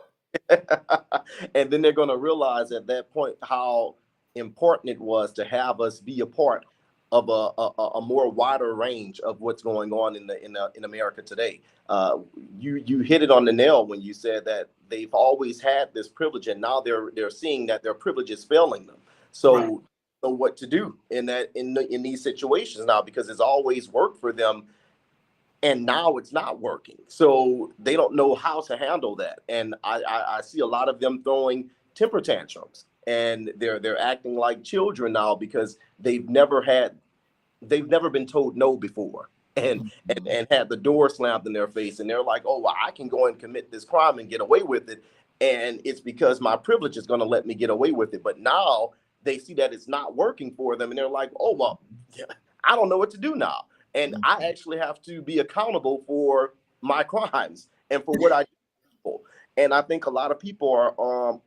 And then they're going to realize at that point how important it was to have us be a part of a more wider range of what's going on in America today. You hit it on the nail when you said that they've always had this privilege, and now they're seeing that their privilege is failing them. So what to do in these situations now, because it's always worked for them, and now it's not working. So they don't know how to handle that. And I see a lot of them throwing temper tantrums, and they're acting like children now, because they've never been told no before, and had the door slammed in their face, and they're like, oh, well, I can go and commit this crime and get away with it, and it's because my privilege is going to let me get away with it. But now they see that it's not working for them, and they're like, oh, well, I don't know what to do now. And I actually have to be accountable for my crimes and for what I do. And I think a lot of people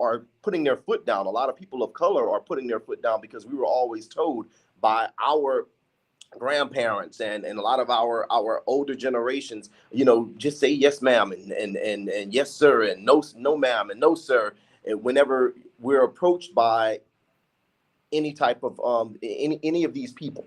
are putting their foot down. A lot of people of color are putting their foot down, because we were always told by our grandparents and a lot of our older generations, just say yes, ma'am, and yes, sir, and no, ma'am, and no, sir. And whenever we're approached by any type of any of these people,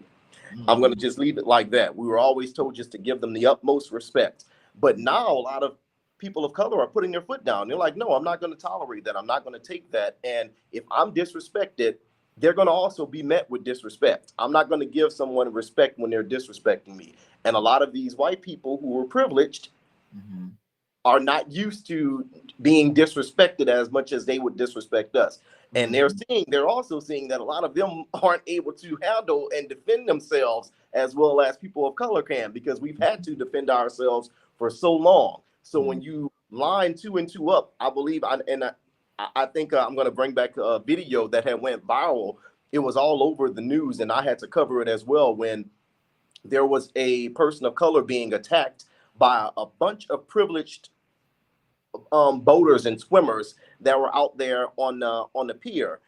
I'm going to just leave it like that. We were always told just to give them the utmost respect. But now a lot of people of color are putting their foot down. They're like, no, I'm not going to tolerate that. I'm not going to take that. And if I'm disrespected, they're going to also be met with disrespect. I'm not going to give someone respect when they're disrespecting me. And a lot of these white people who were privileged are not used to being disrespected as much as they would disrespect us. And they're also seeing that a lot of them aren't able to handle and defend themselves as well as people of color can, because we've had to defend ourselves for so long. So when you line 2 and 2 up, I believe, I think I'm going to bring back a video that had went viral. It was all over the news, and I had to cover it as well, when there was a person of color being attacked by a bunch of privileged boaters and swimmers that were out there on the pier.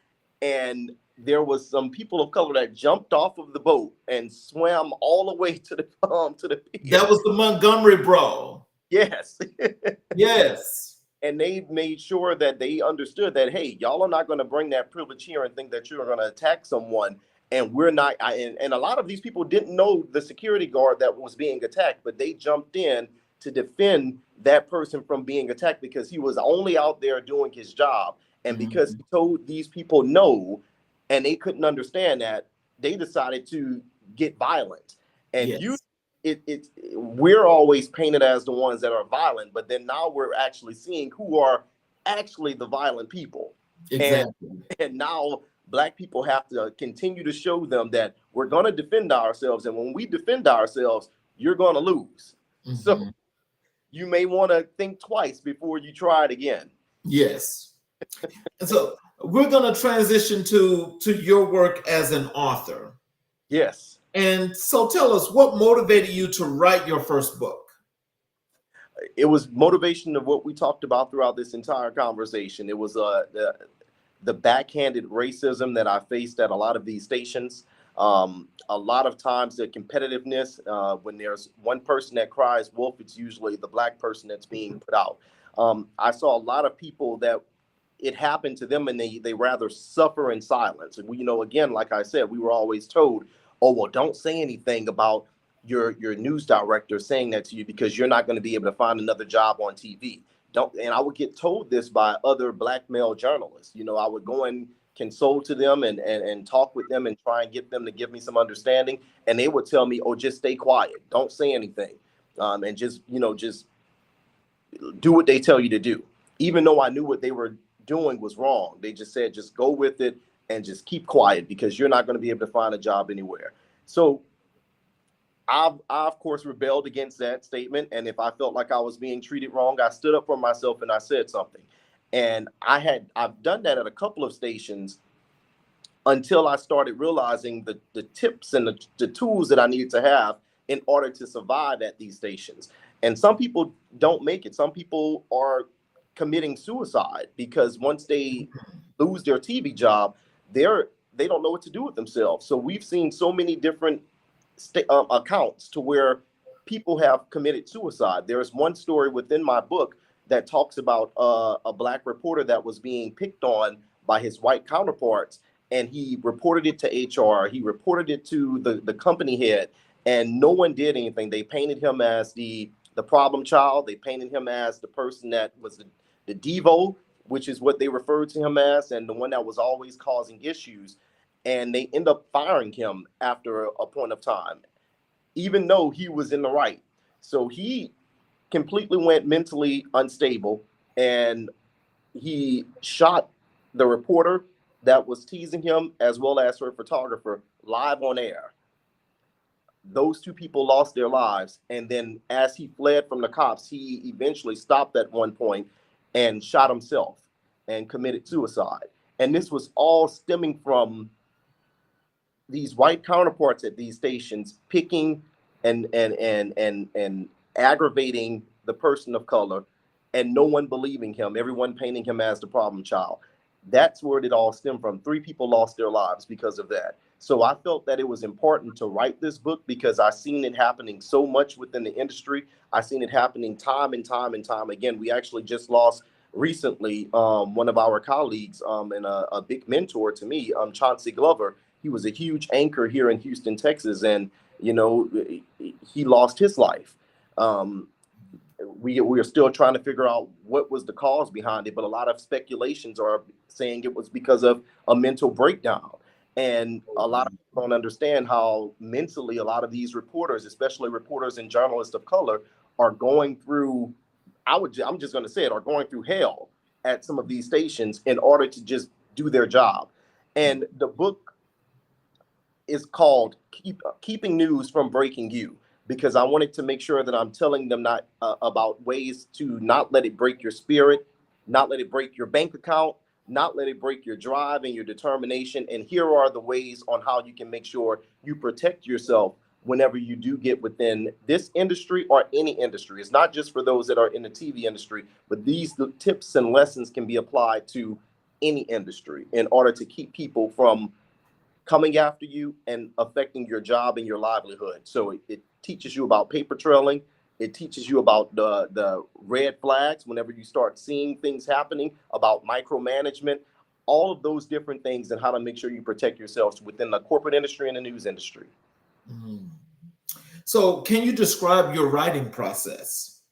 And there was some people of color that jumped off of the boat and swam all the way to the pier. That was the Montgomery brawl. Yes. Yes. And they made sure that they understood that, hey, y'all are not going to bring that privilege here and think that you're going to attack someone. And we're not. And a lot of these people didn't know the security guard that was being attacked, but they jumped in to defend that person from being attacked because he was only out there doing his job. And because he told these people no, and they couldn't understand that, they decided to get violent. And we're always painted as the ones that are violent, but then now we're actually seeing who are actually the violent people. Exactly. And now Black people have to continue to show them that we're going to defend ourselves. And when we defend ourselves, you're going to lose. So you may want to think twice before you try it again. Yes. And so we're going to transition to your work as an author. Yes. And so tell us, what motivated you to write your first book? It was motivation of what we talked about throughout this entire conversation. It was the backhanded racism that I faced at a lot of these stations. A lot of times the competitiveness, when there's one person that cries wolf, it's usually the Black person that's being put out. I saw a lot of people that it happened to them and they rather suffer in silence. And we, again, like I said, we were always told, oh, well, don't say anything about your news director saying that to you because you're not going to be able to find another job on TV. And I would get told this by other Black male journalists. I would go and console to them and talk with them and try and get them to give me some understanding. And they would tell me, oh, just stay quiet. Don't say anything. And just do what they tell you to do. Even though I knew what they were doing was wrong. They just said, just go with it and just keep quiet because you're not going to be able to find a job anywhere. So I of course, rebelled against that statement. And if I felt like I was being treated wrong, I stood up for myself and I said something. And I've done that at a couple of stations until I started realizing the tips and the tools that I needed to have in order to survive at these stations. And some people don't make it. Some people are committing suicide because once they lose their TV job, they don't know what to do with themselves. So we've seen so many different accounts to where people have committed suicide. There's one story within my book that talks about a Black reporter that was being picked on by his white counterparts, and he reported it to HR. He reported it to the company head, and no one did anything. They painted him as the problem child. They painted him as the person that was the Devo, which is what they referred to him as, and the one that was always causing issues. And they end up firing him after a point of time, even though he was in the right. So he completely went mentally unstable, and he shot the reporter that was teasing him as well as her photographer live on air. Those two people lost their lives. And then as he fled from the cops, he eventually stopped at one point and shot himself and committed suicide. And this was all stemming from these white counterparts at these stations picking and aggravating the person of color, and no one believing him, everyone painting him as the problem child. That's where it all stemmed from. 3 people lost their lives because of that. So I felt that it was important to write this book because I seen it happening so much within the industry. I seen it happening time and time and time again. We actually just lost recently one of our colleagues and a big mentor to me, Chauncey Glover. He was a huge anchor here in Houston, Texas, and he lost his life. we are still trying to figure out what was the cause behind it, but a lot of speculations are saying it was because of a mental breakdown. And a lot of people don't understand how mentally a lot of these reporters, especially reporters and journalists of color, are going through, I'm just going to say it, are going through hell at some of these stations in order to just do their job. And the book is called Keeping News from Breaking You, because I wanted to make sure that I'm telling them not about ways to not let it break your spirit, not let it break your bank account, not let it break your drive and your determination. And here are the ways on how you can make sure you protect yourself whenever you do get within this industry or any industry. It's not just for those that are in the TV industry, but these tips and lessons can be applied to any industry in order to keep people from coming after you and affecting your job and your livelihood. So it teaches you about paper trailing. It teaches you about the red flags whenever you start seeing things happening, about micromanagement, all of those different things, and how to make sure you protect yourselves within the corporate industry and the news industry. Mm. So can you describe your writing process?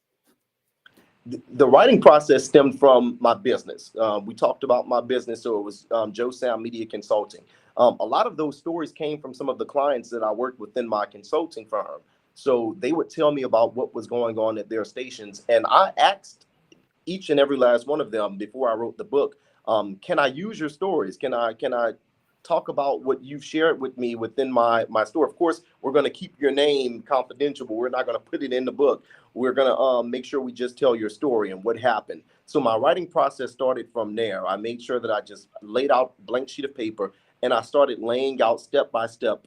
The writing process stemmed from my business. We talked about my business, so it was Joe Sam Media Consulting. A lot of those stories came from some of the clients that I worked within my consulting firm. So they would tell me about what was going on at their stations. And I asked each and every last one of them before I wrote the book, can I use your stories? Can I talk about what you've shared with me within my store? Of course, we're going to keep your name confidential, but we're not going to put it in the book. We're going to make sure we just tell your story and what happened. So my writing process started from there. I made sure that I just laid out a blank sheet of paper and I started laying out step by step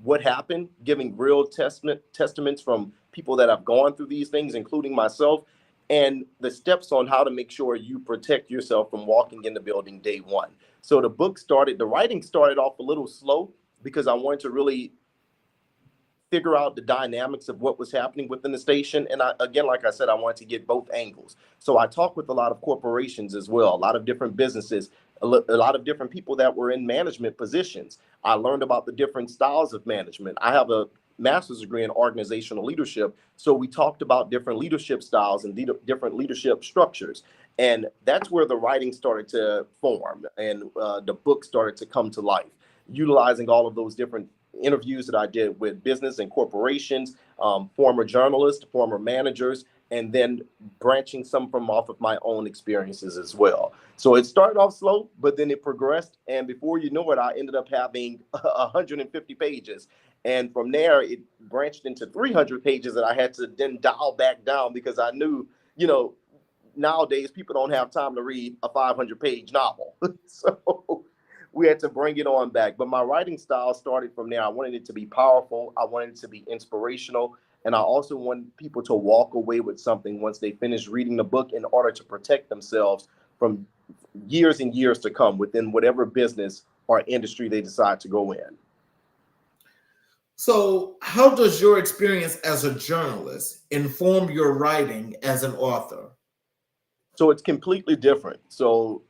what happened, giving real testaments from people that have gone through these things, including myself, and the steps on how to make sure you protect yourself from walking in the building day one. So the writing started off a little slow because I wanted to really figure out the dynamics of what was happening within the station. And again, like I said, I wanted to get both angles. So I talked with a lot of corporations as well, a lot of different businesses, a lot of different people that were in management positions. I learned about the different styles of management. I have a master's degree in organizational leadership. So we talked about different leadership styles and different leadership structures. And that's where the writing started to form and the book started to come to life, utilizing all of those different interviews that I did with business and corporations, former journalists, former managers, and then branching some from off of my own experiences as well. So it started off slow, but then it progressed. And before you know it, I ended up having 150 pages. And from there, it branched into 300 pages that I had to then dial back down because I knew, nowadays people don't have time to read a 500-page novel. So we had to bring it on back. But my writing style started from there. I wanted it to be powerful. I wanted it to be inspirational. And I also want people to walk away with something once they finish reading the book in order to protect themselves from years and years to come within whatever business or industry they decide to go in. So how does your experience as a journalist inform your writing as an author? So it's completely different. So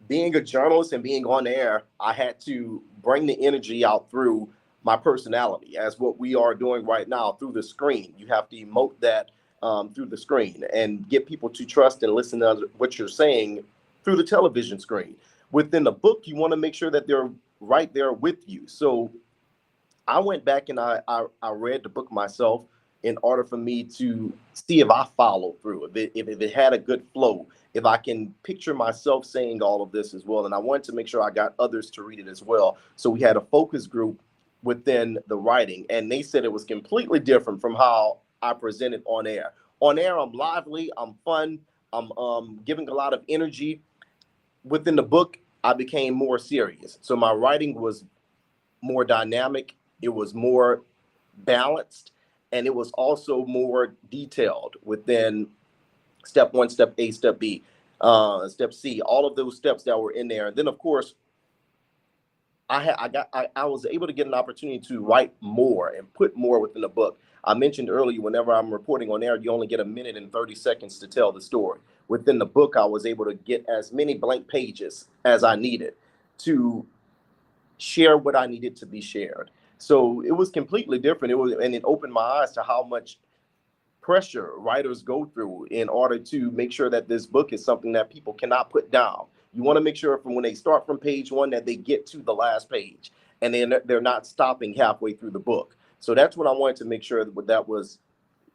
being a journalist and being on air, I had to bring the energy out through my personality, as what we are doing right now through the screen. You have to emote that through the screen and get people to trust and listen to what you're saying through the television screen. Within the book, you want to make sure that they're right there with you. So I went back and I read the book myself in order for me to see if I followed through, if it had a good flow, if I can picture myself saying all of this as well. And I wanted to make sure I got others to read it as well. So we had a focus group within the writing, and they said it was completely different from how I presented on air. On air, I'm lively, I'm fun, I'm giving a lot of energy. Within the book, I became more serious. So my writing was more dynamic, it was more balanced, and it was also more detailed within step one, step A, step B, step C, all of those steps that were in there. And then, of course, I was able to get an opportunity to write more and put more within the book. I mentioned earlier, whenever I'm reporting on air, you only get 1 minute and 30 seconds to tell the story. Within the book, I was able to get as many blank pages as I needed to share what I needed to be shared. So it was completely different. And it opened my eyes to how much pressure writers go through in order to make sure that this book is something that people cannot put down. You want to make sure from when they start from page one that they get to the last page, and then they're not stopping halfway through the book. So that's what I wanted to make sure that was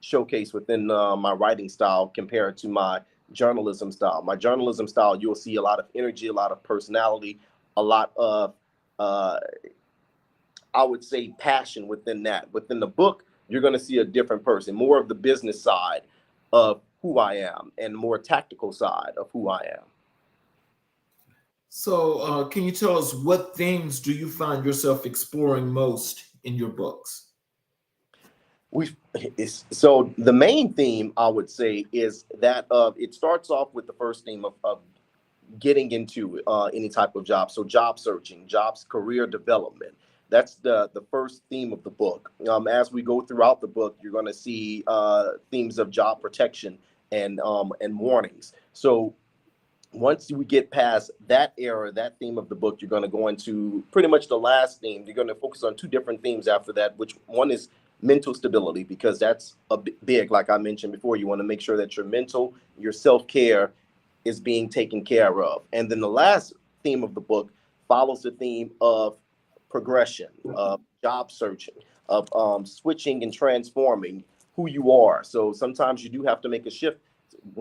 showcased within my writing style compared to my journalism style. My journalism style, you'll see a lot of energy, a lot of personality, a lot of, I would say, passion within that. Within the book, you're going to see a different person, more of the business side of who I am and more tactical side of who I am. So, can you tell us what themes do you find yourself exploring most in your books? So the main theme, I would say, is that it starts off with the first theme of getting into any type of job. So job searching, jobs, career development. That's the first theme of the book. As we go throughout the book, you're going to see themes of job protection and warnings. So once we get past that era, that theme of the book, you're going to go into pretty much the last theme. You're going to focus on two different themes after that, which one is mental stability, because that's a big, like I mentioned before, you want to make sure that your mental, your self-care is being taken care of. And then the last theme of the book follows the theme of progression, of job searching, of switching and transforming who you are. So sometimes you do have to make a shift.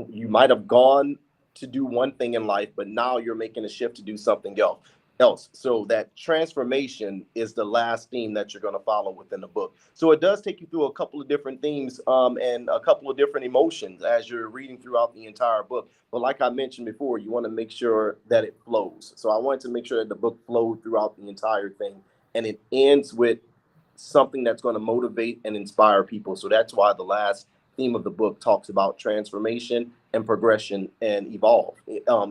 You might have gone to do one thing in life, but now you're making a shift to do something else. So that transformation is the last theme that you're going to follow within the book. So it does take you through a couple of different themes and a couple of different emotions as you're reading throughout the entire book. But like I mentioned before, you want to make sure that it flows. So I wanted to make sure that the book flowed throughout the entire thing, and it ends with something that's going to motivate and inspire people. So that's why the last theme of the book talks about transformation and progression and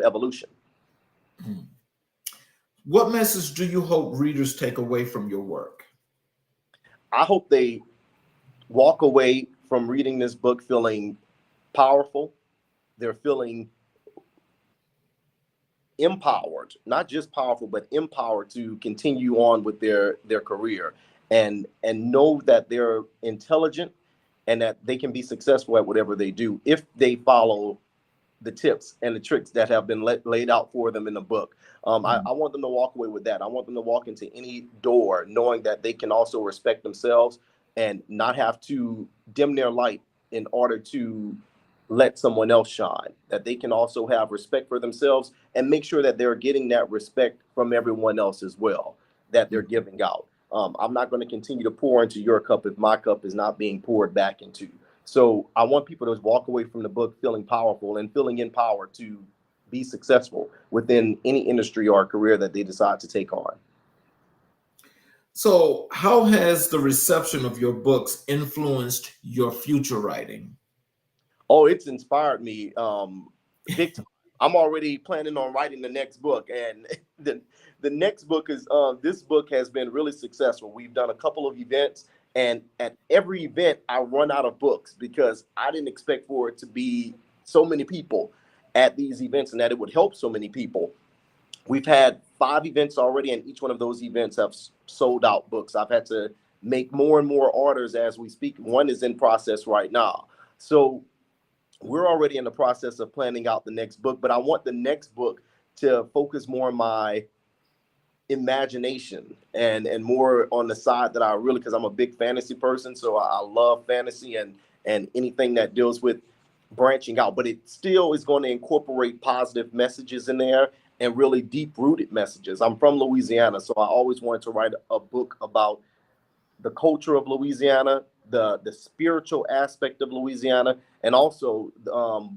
evolution. What message do you hope readers take away from your work? I hope they walk away from reading this book feeling powerful. They're feeling empowered, not just powerful, but empowered to continue on with their career and know that they're intelligent and that they can be successful at whatever they do if they follow the tips and the tricks that have been laid out for them in the book. I want them to walk away with that. I want them to walk into any door knowing that they can also respect themselves and not have to dim their light in order to let someone else shine, that they can also have respect for themselves and make sure that they're getting that respect from everyone else as well, that they're giving out. I'm not going to continue to pour into your cup if my cup is not being poured back into. So I want people to walk away from the book feeling powerful and feeling empowered to be successful within any industry or career that they decide to take on. So how has the reception of your books influenced your future writing? Oh, it's inspired me big time. I'm already planning on writing the next book, and the next book is this book has been really successful. We've done a couple of events, and at every event I run out of books because I didn't expect for it to be so many people at these events and that it would help so many people. We've had 5 events already, and each one of those events have sold out books. I've had to make more and more orders as we speak. One is in process right now. So we're already in the process of planning out the next book, but I want the next book to focus more on my imagination and more on the side that I really, because I'm a big fantasy person, so I love fantasy and anything that deals with branching out, but it still is going to incorporate positive messages in there and really deep-rooted messages. I'm from Louisiana, so I always wanted to write a book about the culture of Louisiana, the spiritual aspect of Louisiana, and also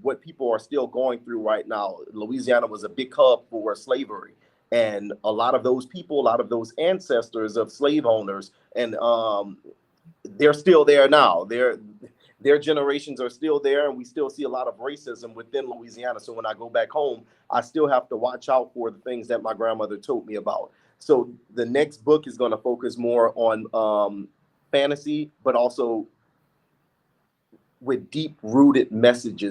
what people are still going through right now. Louisiana was a big hub for slavery, and a lot of those people, a lot of those ancestors of slave owners, and they're still there now. Their generations are still there, and we still see a lot of racism within Louisiana. So when I go back home, I still have to watch out for the things that my grandmother told me about. So the next book is going to focus more on fantasy, but also with deep-rooted messages